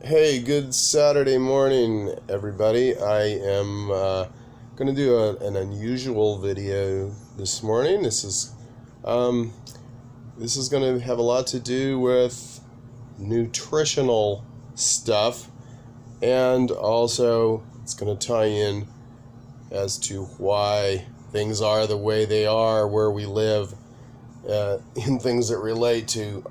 Hey, good Saturday morning, everybody. I am going to do an unusual video this morning. This is going to have a lot to do with nutritional stuff, and also it's going to tie in as to why things are the way they are where we live, in things that relate to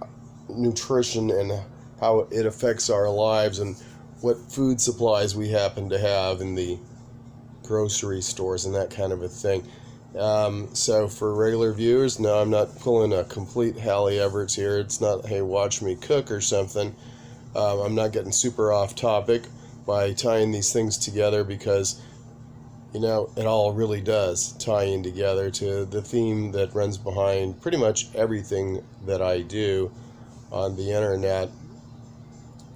nutrition and how it affects our lives and what food supplies we happen to have in the grocery stores and that kind of a thing. So for regular viewers, no, I'm not pulling a complete Hallie Everts here. It's not, hey, watch me cook or something. I'm not getting super off topic by tying these things together because, it all really does tie in together to the theme that runs behind pretty much everything that I do on the internet,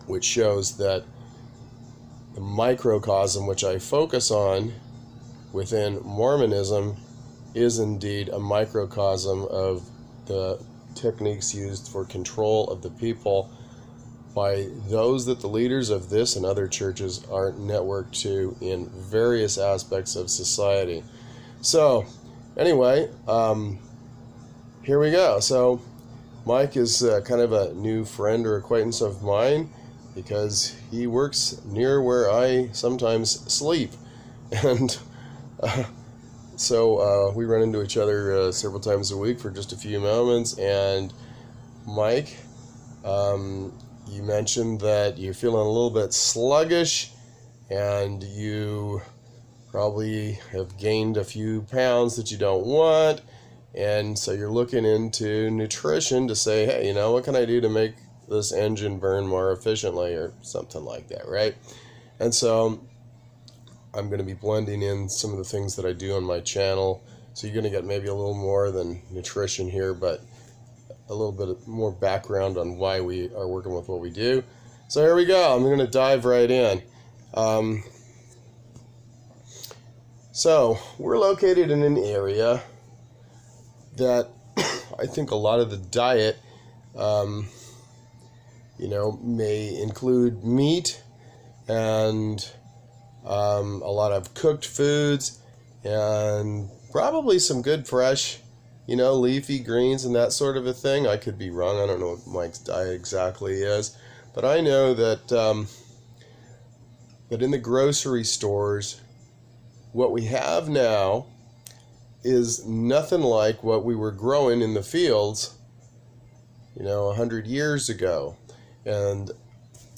which shows that the microcosm which I focus on within Mormonism is indeed a microcosm of the techniques used for control of the people by those that the leaders of this and other churches are networked to in various aspects of society. So, anyway, here we go. So, Mike is kind of a new friend or acquaintance of mine because he works near where I sometimes sleep. And so we run into each other several times a week for just a few moments. And Mike, you mentioned that you're feeling a little bit sluggish and you probably have gained a few pounds that you don't want. And so you're looking into nutrition to say, hey, what can I do to make this engine burn more efficiently or something like that, right? And so I'm going to be blending in some of the things that I do on my channel. So you're going to get maybe a little more than nutrition here, but a little bit more background on why we are working with what we do. So here we go. I'm going to dive right in. So we're located in an area that I think a lot of the diet, may include meat and a lot of cooked foods and probably some good fresh, leafy greens and that sort of a thing. I could be wrong. I don't know what Mike's diet exactly is, but I know that that in the grocery stores, what we have now is nothing like what we were growing in the fields, 100 years ago. And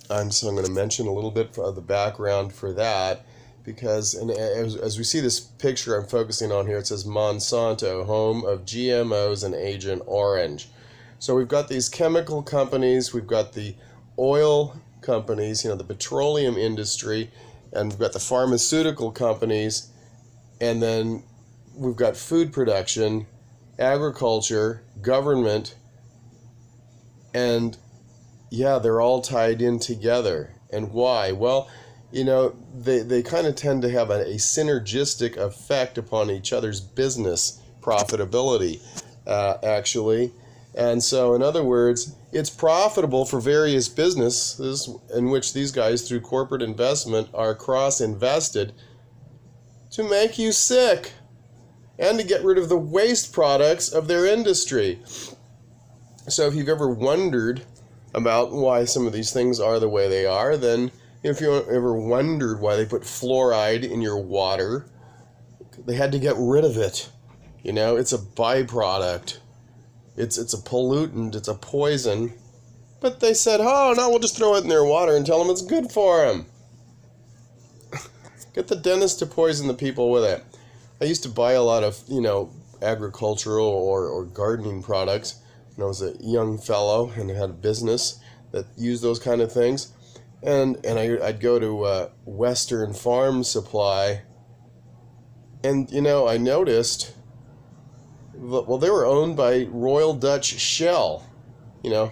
I'm going to mention a little bit of the background for that because as we see this picture I'm focusing on here, it says Monsanto, home of GMOs and Agent Orange. So we've got these chemical companies, we've got the oil companies, the petroleum industry, and we've got the pharmaceutical companies, and then we've got food production, agriculture, government, and yeah, they're all tied in together. And why? Well, they kind of tend to have a synergistic effect upon each other's business profitability, actually. And so, in other words, it's profitable for various businesses in which these guys, through corporate investment, are cross-invested to make you sick and to get rid of the waste products of their industry. So if you've ever wondered about why some of these things are the way they are, then if you ever wondered why they put fluoride in your water, they had to get rid of it. It's a byproduct. It's a pollutant. It's a poison. But they said, oh, no, we'll just throw it in their water and tell them it's good for them. Get the dentist to poison the people with it. I used to buy a lot of, agricultural or gardening products when I was a young fellow and had a business that used those kind of things. And I'd go to Western Farm Supply, and, I noticed, well, they were owned by Royal Dutch Shell, the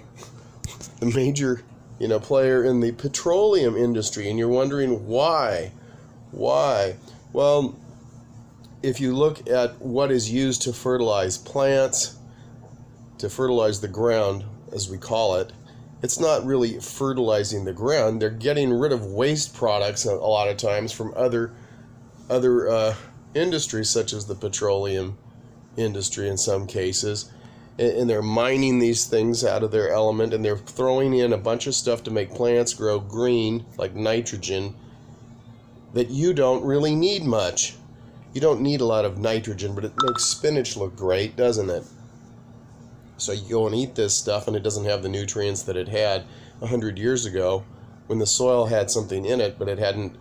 major, player in the petroleum industry, and you're wondering why. Why? Well, if you look at what is used to fertilize plants, to fertilize the ground, as we call it, it's not really fertilizing the ground. They're getting rid of waste products a lot of times from other industries, such as the petroleum industry in some cases, and they're mining these things out of their element, and they're throwing in a bunch of stuff to make plants grow green, like nitrogen, that you don't really need much. You don't need a lot of nitrogen, but it makes spinach look great, doesn't it? So you go and eat this stuff, and it doesn't have the nutrients that it had 100 years ago when the soil had something in it, but it hadn't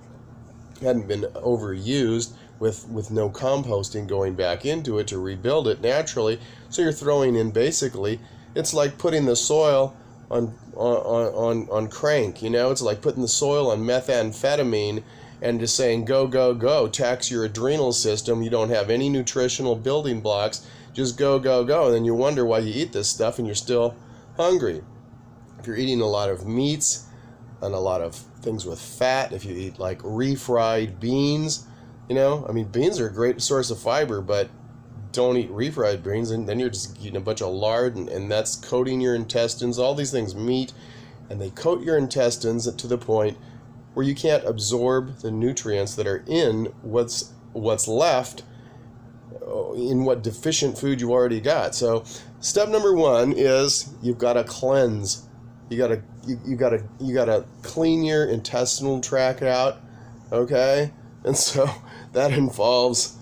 been overused with no composting going back into it to rebuild it naturally. So you're throwing in, basically, it's like putting the soil on crank, you know? It's like putting the soil on methamphetamine and just saying, go, go, go, tax your adrenal system. You don't have any nutritional building blocks. Just go, go, go. And then you wonder why you eat this stuff and you're still hungry. If you're eating a lot of meats and a lot of things with fat, if you eat like refried beans, you know, I mean, beans are a great source of fiber, but don't eat refried beans, and then you're just eating a bunch of lard, and that's coating your intestines. All these things meet, and they coat your intestines to the point where you can't absorb the nutrients that are in what's left in what deficient food you already got. So step number one is you've got to cleanse. You gotta clean your intestinal tract out, okay? And so that involves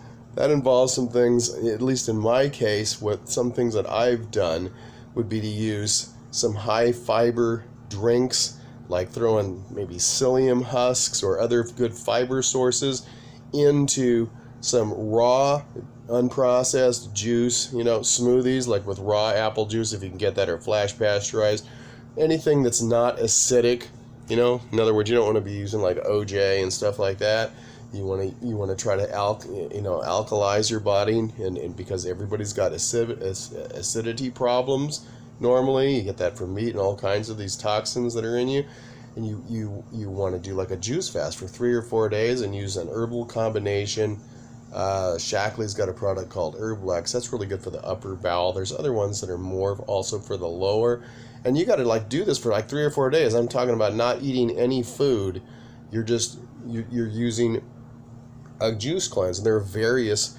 some things. At least in my case, what some things that I've done would be to use some high fiber drinks, like throwing maybe psyllium husks or other good fiber sources into some raw, unprocessed juice, you know, smoothies, like with raw apple juice if you can get that, or flash pasteurized. Anything that's not acidic, you know, in other words, you don't want to be using like OJ and stuff like that. You want to try to alkalize your body, and because everybody's got acidity problems normally, you get that from meat and all kinds of these toxins that are in you, and you want to do like a juice fast for 3 or 4 days and use an herbal combination. Shaklee's got a product called Herblex. That's really good for the upper bowel. There's other ones that are more also for the lower. And you got to like do this for like 3 or 4 days. I'm talking about not eating any food. You're using a juice cleanse. And there are various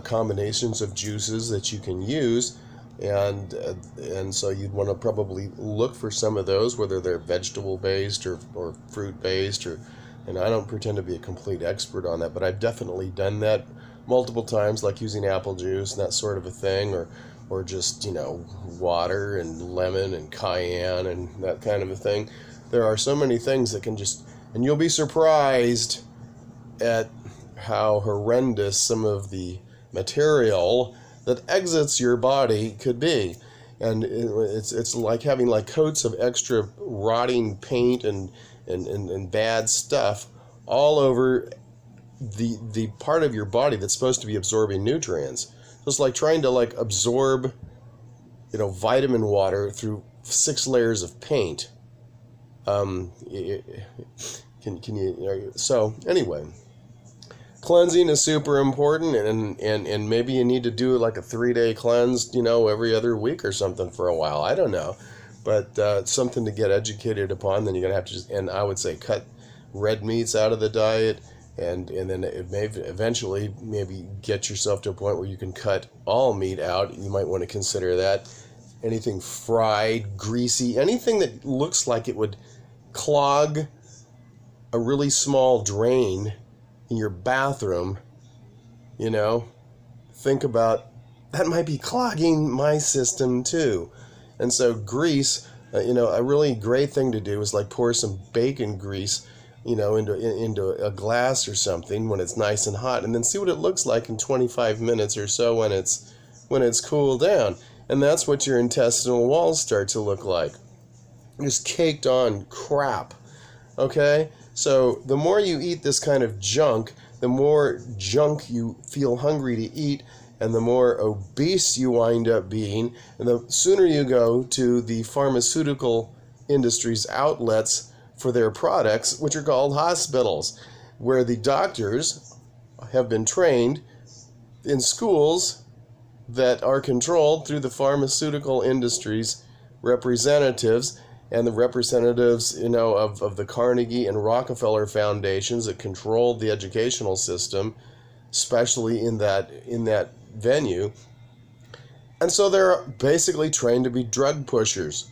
combinations of juices that you can use, and so you'd want to probably look for some of those, whether they're vegetable based or fruit based, and I don't pretend to be a complete expert on that, but I've definitely done that multiple times, like using apple juice and that sort of a thing, or just, you know, water and lemon and cayenne and that kind of a thing. There are so many things that can just, and you'll be surprised at how horrendous some of the material that exits your body could be. And it's like having like coats of extra rotting paint and bad stuff all over the part of your body that's supposed to be absorbing nutrients. So it's like trying to like absorb, you know, vitamin water through 6 layers of paint. Can you? So anyway, cleansing is super important, and maybe you need to do like a 3-day cleanse, you know, every other week or something for a while. I don't know, but something to get educated upon. Then you're gonna have to just, and I would say, cut red meats out of the diet. And then it may eventually maybe get yourself to a point where you can cut all meat out. You might want to consider that. Anything fried, greasy, anything that looks like it would clog a really small drain in your bathroom, you know, think about that might be clogging my system too. And so grease, you know, a really great thing to do is like pour some bacon grease, you know, into a glass or something when it's nice and hot, and then see what it looks like in 25 minutes or so when it's cooled down. And that's what your intestinal walls start to look like. Just caked on crap. Okay? So the more you eat this kind of junk, the more junk you feel hungry to eat, and the more obese you wind up being, and the sooner you go to the pharmaceutical industry's outlets for their products, which are called hospitals, where the doctors have been trained in schools that are controlled through the pharmaceutical industry's representatives, and the representatives, of the Carnegie and Rockefeller foundations that controlled the educational system, especially in that venue. And so they're basically trained to be drug pushers.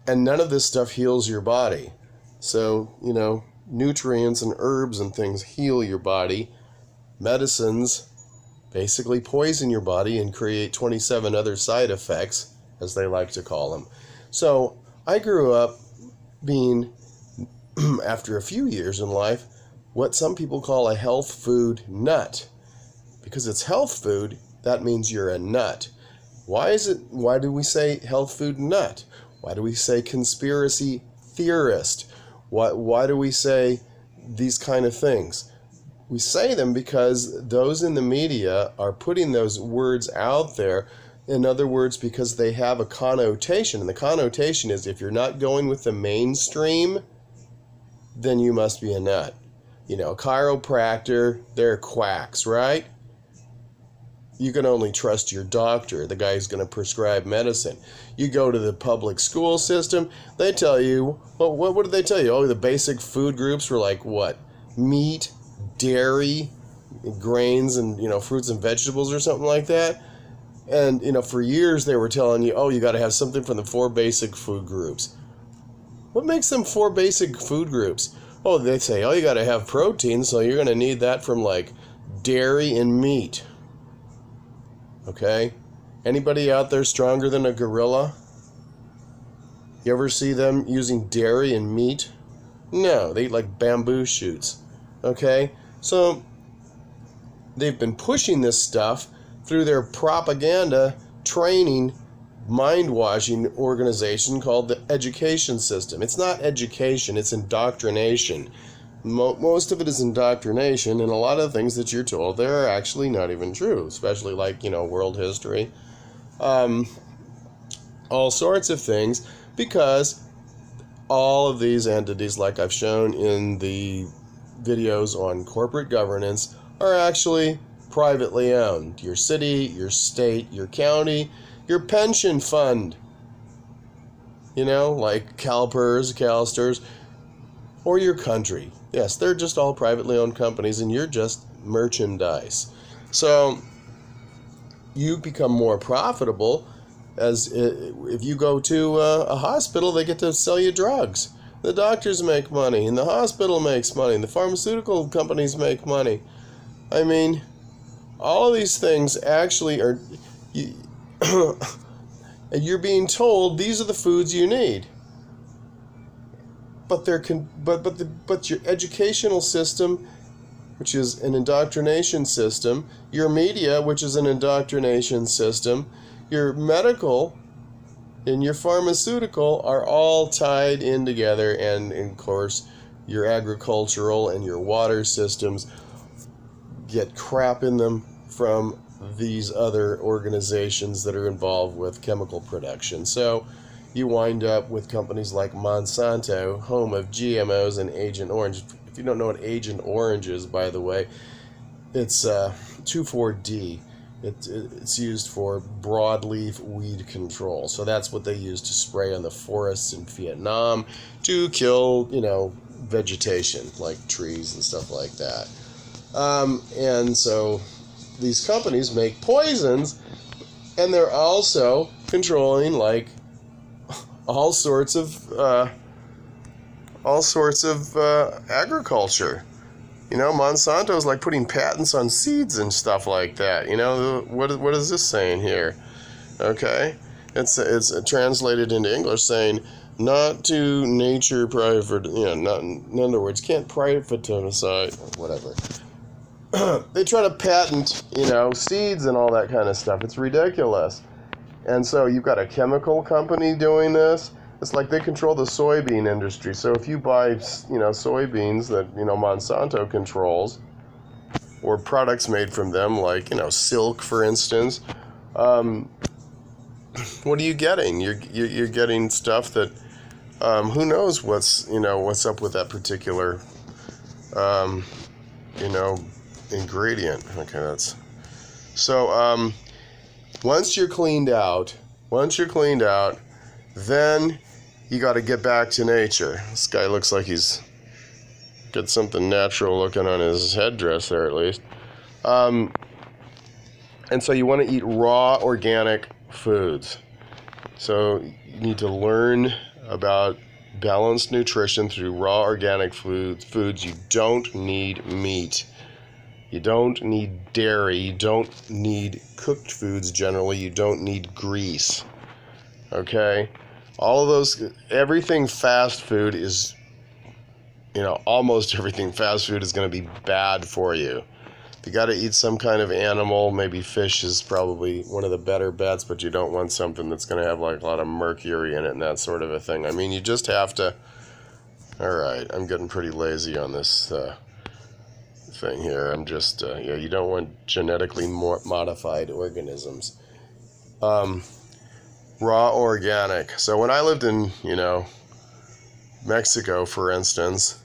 And none of this stuff heals your body. So, nutrients and herbs and things heal your body. Medicines basically poison your body and create 27 other side effects, as they like to call them. So I grew up being, after a few years in life, what some people call a health food nut. Because it's health food, that means you're a nut. Why do we say health food nut? Why do we say conspiracy theorist? Why do we say these kind of things? We say them because those in the media are putting those words out there. In other words, because they have a connotation. And the connotation is, if you're not going with the mainstream, then you must be a nut. Chiropractor, they're quacks, right? You can only trust your doctor, the guy who's going to prescribe medicine. You go to the public school system, they tell you, well, what did they tell you? Oh, the basic food groups were like what? Meat, dairy, grains, and, fruits and vegetables or something like that. And, for years they were telling you, oh, you got to have something from the 4 basic food groups. What makes them 4 basic food groups? Oh, they say, oh, you got to have protein, so you're going to need that from, like, dairy and meat. Okay? Anybody out there stronger than a gorilla? You ever see them using dairy and meat? No, they eat like bamboo shoots. Okay? So, they've been pushing this stuff through their propaganda, training, mind-washing organization called the education system. It's not education, it's indoctrination. Most of it is indoctrination, and a lot of things that you're told, they're actually not even true, especially like, world history. All sorts of things, because all of these entities, like I've shown in the videos on corporate governance, are actually privately owned. Your city, your state, your county, your pension fund, like CalPERS, CalSTRS, or your country. Yes, they're just all privately owned companies, and you're just merchandise. So you become more profitable if you go to a hospital, they get to sell you drugs. The doctors make money, and the hospital makes money, and the pharmaceutical companies make money. I mean, all of these things actually are, you're being told these are the foods you need. But your educational system, which is an indoctrination system, your media, which is an indoctrination system, your medical and your pharmaceutical are all tied in together, and of course your agricultural and your water systems get crap in them from these other organizations that are involved with chemical production. So you wind up with companies like Monsanto, home of GMOs and Agent Orange. If you don't know what Agent Orange is, by the way, it's 2,4-D. It's used for broadleaf weed control. So that's what they use to spray on the forests in Vietnam to kill, vegetation, like trees and stuff like that. And so these companies make poisons, and they're also controlling, like, all sorts of agriculture. Monsanto's like putting patents on seeds and stuff like that. What is this saying here? Okay, it's translated into English saying, not to nature private. Not in other words, can't privatize, whatever. They try to patent, seeds and all that kind of stuff. It's ridiculous. And so you've got a chemical company doing this. It's like they control the soybean industry. So if you buy, soybeans that, Monsanto controls, or products made from them, like, silk, for instance, what are you getting? You're getting stuff that, who knows what's up with that particular, ingredient. Okay, that's so. Once you're cleaned out, then you got to get back to nature. This guy looks like he's got something natural looking on his headdress there, at least. And so you want to eat raw, organic foods. So you need to learn about balanced nutrition through raw, organic foods. You don't need meat. You don't need dairy. You don't need cooked foods generally. You don't need grease. Okay? All of those, everything fast food is, almost everything fast food is going to be bad for you. If you got to eat some kind of animal, maybe fish is probably one of the better bets, but you don't want something that's going to have like a lot of mercury in it and that sort of a thing. I mean, you just have to, all right, I'm getting pretty lazy on this thing here. I'm just, you don't want genetically modified organisms. Raw organic. So when I lived in, Mexico, for instance,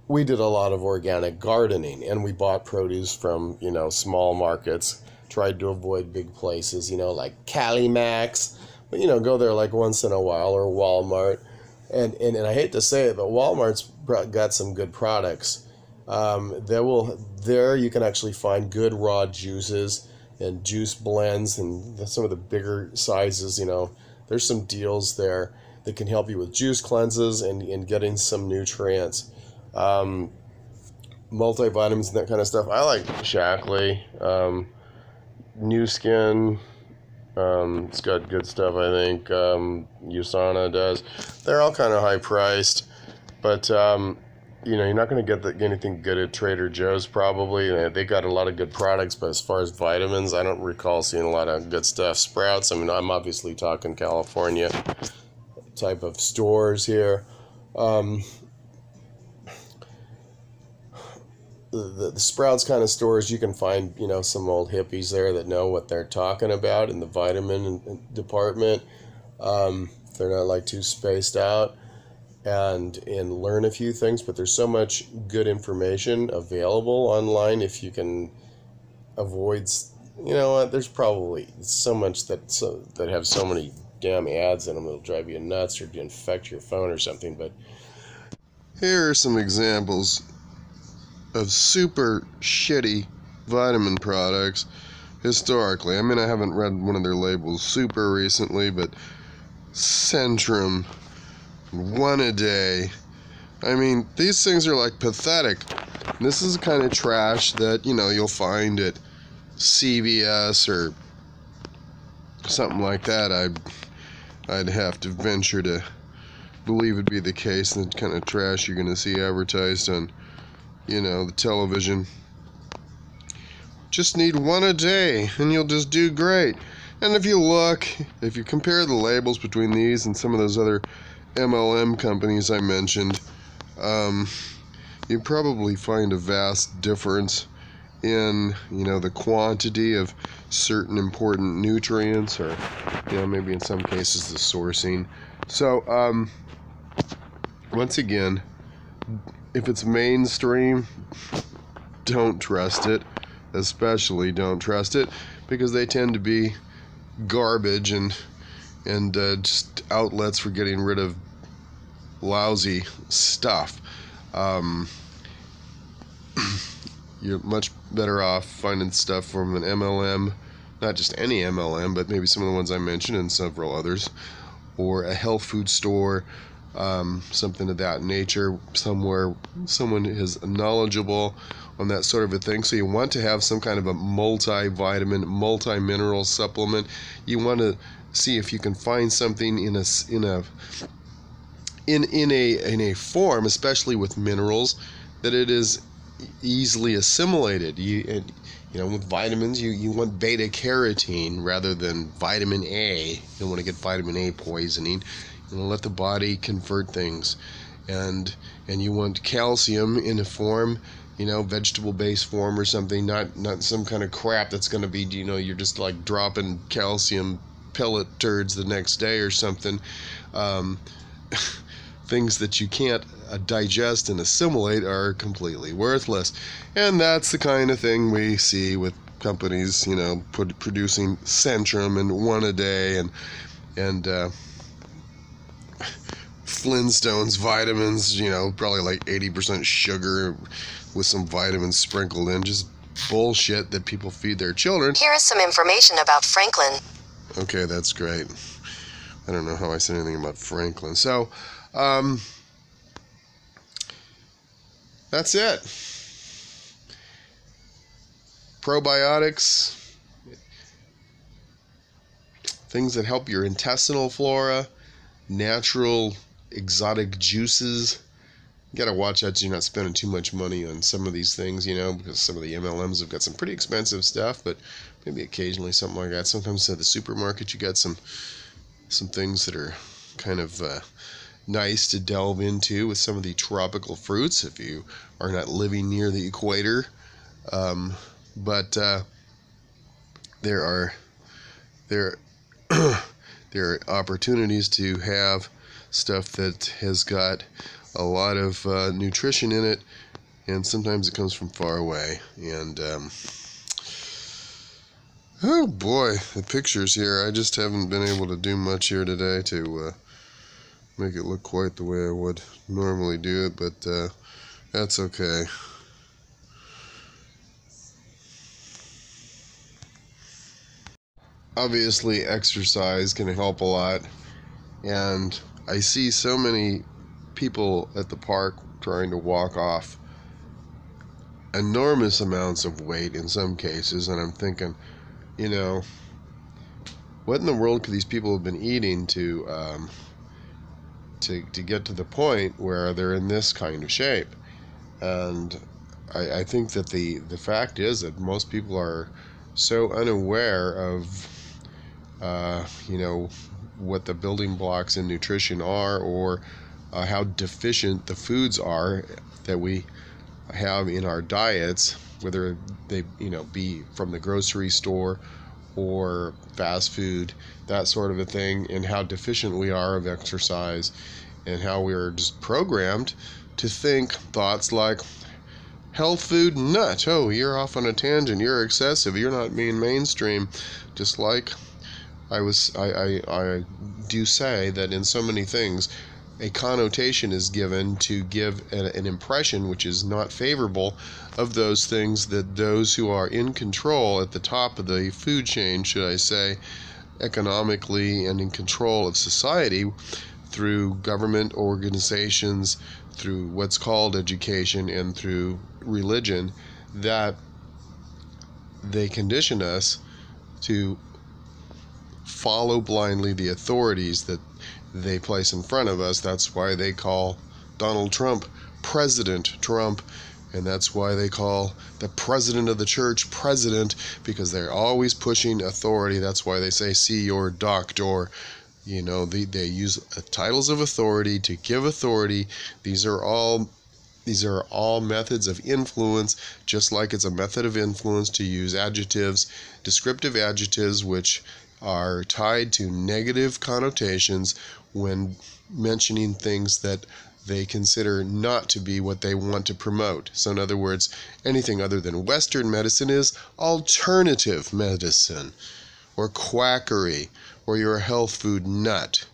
we did a lot of organic gardening, and we bought produce from, small markets, tried to avoid big places, like Calimax, but, go there like once in a while, or Walmart. And I hate to say it, but Walmart's got some good products. There you can actually find good raw juices and juice blends and some of the bigger sizes, there's some deals there that can help you with juice cleanses and getting some nutrients. Multivitamins and that kind of stuff. I like Shaklee, New Skin. It's got good stuff, I think. USANA does. They're all kind of high priced, but you're not going to get anything good at Trader Joe's probably. They got a lot of good products, but as far as vitamins, I don't recall seeing a lot of good stuff. Sprouts, I'm obviously talking California type of stores here. The Sprouts kind of stores, you can find, some old hippies there that know what they're talking about in the vitamin department. They're not like too spaced out and learn a few things, but there's so much good information available online if you can avoid, there's probably so much that have so many damn ads in them that'll drive you nuts or infect your phone or something. But here are some examples of super shitty vitamin products historically. I haven't read one of their labels super recently, but Centrum, one a day. These things are like pathetic. This is the kind of trash that, you'll find at CVS or something like that. I'd have to venture to believe it'd be the case, the kind of trash you're going to see advertised on the television. Just need one a day and you'll just do great. And if you compare the labels between these and some of those other MLM companies I mentioned, you probably find a vast difference in, the quantity of certain important nutrients, or, maybe in some cases the sourcing. So, once again, if it's mainstream, don't trust it. Especially don't trust it, because they tend to be garbage and just outlets for getting rid of lousy stuff. You're much better off finding stuff from an MLM, not just any MLM, but maybe some of the ones I mentioned and several others, or a health food store, something of that nature, somewhere someone is knowledgeable on that sort of a thing. So you want to have some kind of a multivitamin, multi-mineral supplement. You want to see if you can find something in a form, especially with minerals, that it is easily assimilated. With vitamins, you want beta carotene rather than vitamin A. You don't want to get vitamin A poisoning. Let the body convert things, and you want calcium in a form, vegetable-based form or something, not some kind of crap that's going to be, you're just like dropping calcium pellet turds the next day or something. Things that you can't digest and assimilate are completely worthless, and that's the kind of thing we see with companies, producing Centrum and one a day, and Flintstones vitamins, probably like 80% sugar with some vitamins sprinkled in. Just bullshit that people feed their children. Here is some information about Franklin. Okay, that's great. I don't know how I said anything about Franklin. So, that's it. Probiotics, things that help your intestinal flora, natural exotic juices. You gotta watch out so you're not spending too much money on some of these things, because some of the MLMs have got some pretty expensive stuff, but maybe occasionally something like that. Sometimes at the supermarket you got some things that are kind of nice to delve into with some of the tropical fruits if you are not living near the equator. But there are opportunities to have stuff that has got a lot of nutrition in it, and sometimes it comes from far away. And oh boy, the pictures here, I just haven't been able to do much here today to make it look quite the way I would normally do it, but that's okay. Obviously, exercise can help a lot, and I see so many people at the park trying to walk off enormous amounts of weight in some cases, and I'm thinking, what in the world could these people have been eating to get to the point where they're in this kind of shape? And I think that the fact is that most people are so unaware of what the building blocks in nutrition are, or how deficient the foods are that we have in our diets, whether they be from the grocery store or fast food, that sort of a thing, and how deficient we are of exercise, and how we are just programmed to think thoughts like health food nut. Oh, you're off on a tangent, you're excessive, you're not being mainstream. Just like I do say that in so many things a connotation is given to give an impression which is not favorable of those things that those who are in control at the top of the food chain, should I say, economically and in control of society through government organizations, through what's called education, and through religion, that they condition us to follow blindly the authorities that they place in front of us. That's why they call Donald Trump President Trump, and that's why they call the president of the church president, because they're always pushing authority. That's why they say, see your doctor. They use titles of authority to give authority. These are all methods of influence, just like it's a method of influence to use adjectives, descriptive adjectives, which are tied to negative connotations when mentioning things that they consider not to be what they want to promote. So in other words, anything other than Western medicine is alternative medicine, or quackery, or you're a health food nut,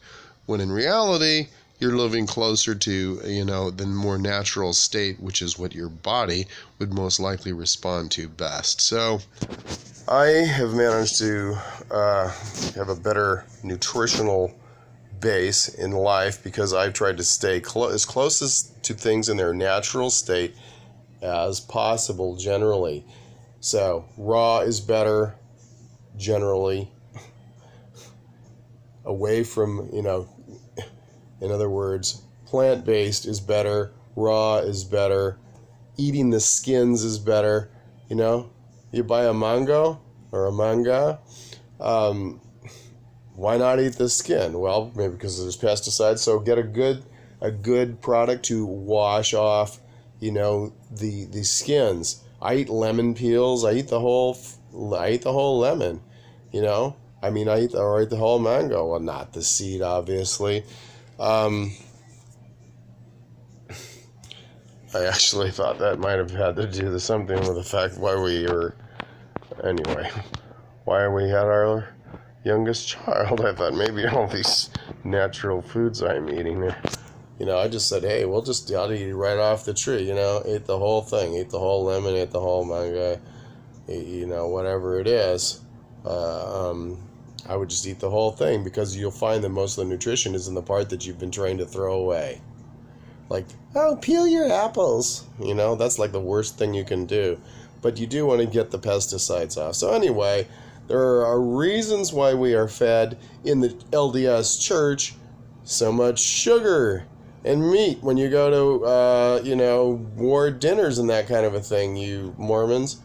when in reality you're living closer to the more natural state, which is what your body would most likely respond to best. So I have managed to have a better nutritional base in life because I've tried to stay as close to things in their natural state as possible generally. So raw is better generally, away from, in other words, plant-based is better, raw is better, eating the skins is better. You buy a mango or a manga, why not eat the skin? Well, maybe because there's pesticides. So get a good product to wash off, the skins. I eat lemon peels. I eat the whole lemon. I eat the whole mango. Well, not the seed, obviously. I actually thought that might have had to do something with the fact why we had our youngest child. I thought maybe all these natural foods I'm eating I just said, hey, I'll eat it right off the tree. Ate the whole thing, ate the whole lemon, ate the whole mango, whatever it is. I would just eat the whole thing, because you'll find that most of the nutrition is in the part that you've been trained to throw away. Like, oh, peel your apples. That's like the worst thing you can do. But you do want to get the pesticides off. So anyway, there are reasons why we are fed in the LDS church so much sugar and meat when you go to, war dinners and that kind of a thing, you Mormons.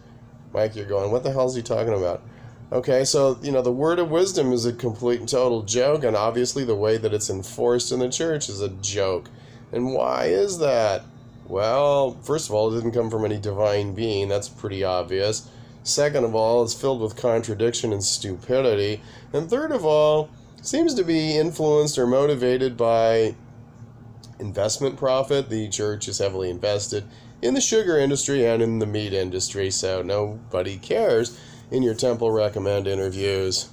Mike, you're going, what the hell is he talking about? Okay, so, the word of wisdom is a complete and total joke, and obviously the way that it's enforced in the church is a joke. And why is that? Well, first of all, it didn't come from any divine being. That's pretty obvious. Second of all, it's filled with contradiction and stupidity. And third of all, seems to be influenced or motivated by investment profit. The church is heavily invested in the sugar industry and in the meat industry, so nobody cares in your temple recommend interviews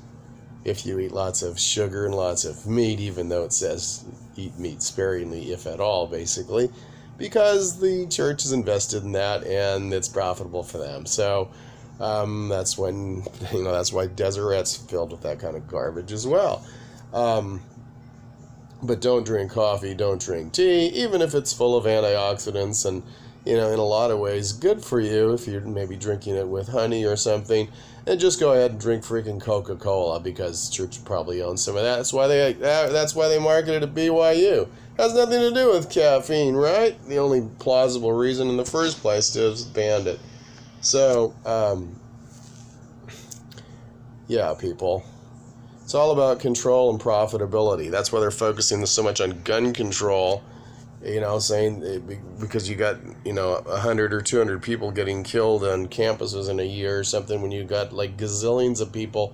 if you eat lots of sugar and lots of meat, even though it says eat meat sparingly, if at all, basically, because the church is invested in that and it's profitable for them. So that's when, that's why Deseret's filled with that kind of garbage as well. But don't drink coffee, don't drink tea, even if it's full of antioxidants and, in a lot of ways good for you if you're maybe drinking it with honey or something. And just go ahead and drink freaking Coca-Cola, because the church probably owns some of that. That's why they market it at BYU. Has nothing to do with caffeine, right? The only plausible reason in the first place to have banned it. So, yeah, people. It's all about control and profitability. That's why they're focusing so much on gun control. Saying because you got 100 or 200 people getting killed on campuses in a year or something, when you got like gazillions of people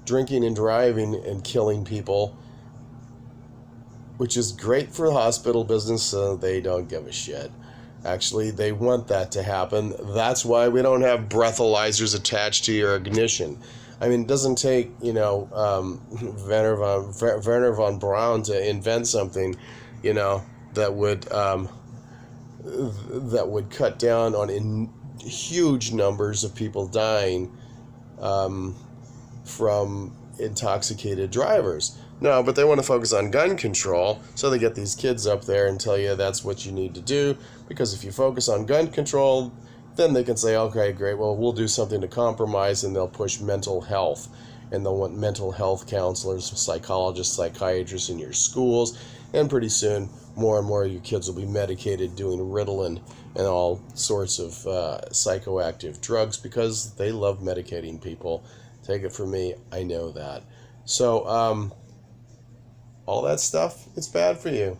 drinking and driving and killing people, which is great for the hospital business, so they don't give a shit. Actually, they want that to happen. That's why we don't have breathalyzers attached to your ignition. I mean, it doesn't take Werner von Braun to invent something, that would cut down on huge numbers of people dying from intoxicated drivers. No, but they want to focus on gun control, so they get these kids up there and tell you that's what you need to do, because if you focus on gun control, then they can say, okay, great, well, we'll do something to compromise, and they'll push mental health, and they'll want mental health counselors, psychologists, psychiatrists in your schools, and pretty soon more and more of you kids will be medicated doing Ritalin and all sorts of psychoactive drugs, because they love medicating people. Take it from me, I know that. So all that stuff, it's bad for you.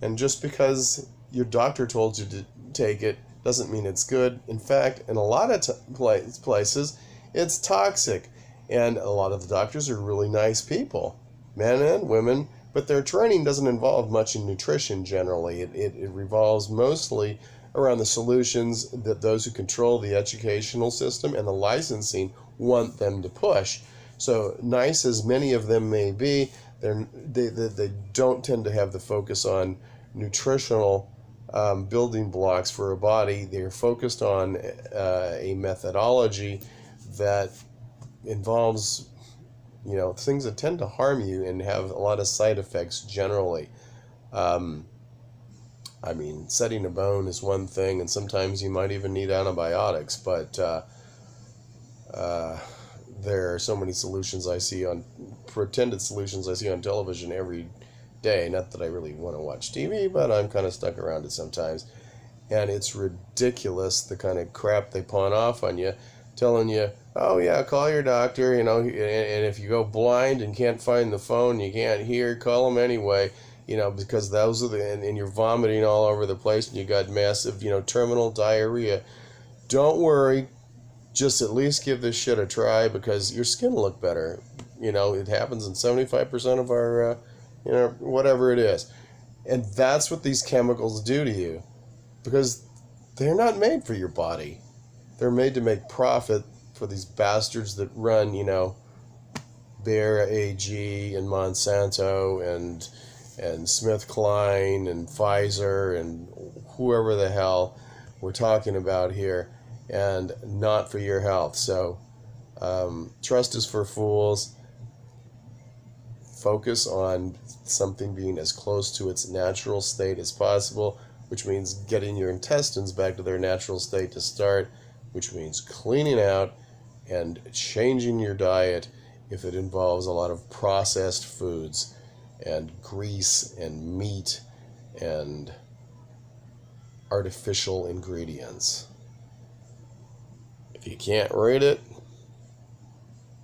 And just because your doctor told you to take it doesn't mean it's good. In fact, in a lot of places, it's toxic. And a lot of the doctors are really nice people, men and women, but their training doesn't involve much in nutrition generally. It revolves mostly around the solutions that those who control the educational system and the licensing want them to push. So nice as many of them may be, they don't tend to have the focus on nutritional building blocks for a body. They're focused on a methodology that involves things that tend to harm you and have a lot of side effects generally. I mean, setting a bone is one thing, and sometimes you might even need antibiotics, but there are so many pretended solutions I see on television every day. Not that I really want to watch TV, but I'm kind of stuck around it sometimes. And it's ridiculous, the kind of crap they pawn off on you, telling you, oh yeah, call your doctor, and if you go blind and can't find the phone, you can't hear, call them anyway, because those are and you're vomiting all over the place, and you got massive, terminal diarrhea. Don't worry, just at least give this shit a try, because your skin will look better. It happens in 75% of our, whatever it is. And that's what these chemicals do to you, because they're not made for your body. They're made to make profit for these bastards that run, Bayer AG and Monsanto and, and SmithKline and Pfizer and whoever the hell we're talking about here, and not for your health. So trust is for fools. Focus on something being as close to its natural state as possible, which means getting your intestines back to their natural state to start, which means cleaning out and changing your diet if it involves a lot of processed foods and grease and meat and artificial ingredients. If you can't read it,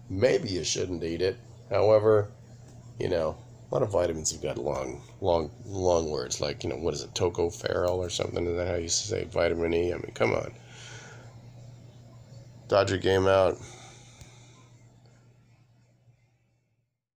maybe you shouldn't eat it. However, a lot of vitamins have got long words, like, what is it, tocopherol or something? Is that how you say vitamin E? I mean, come on. Dodger game out.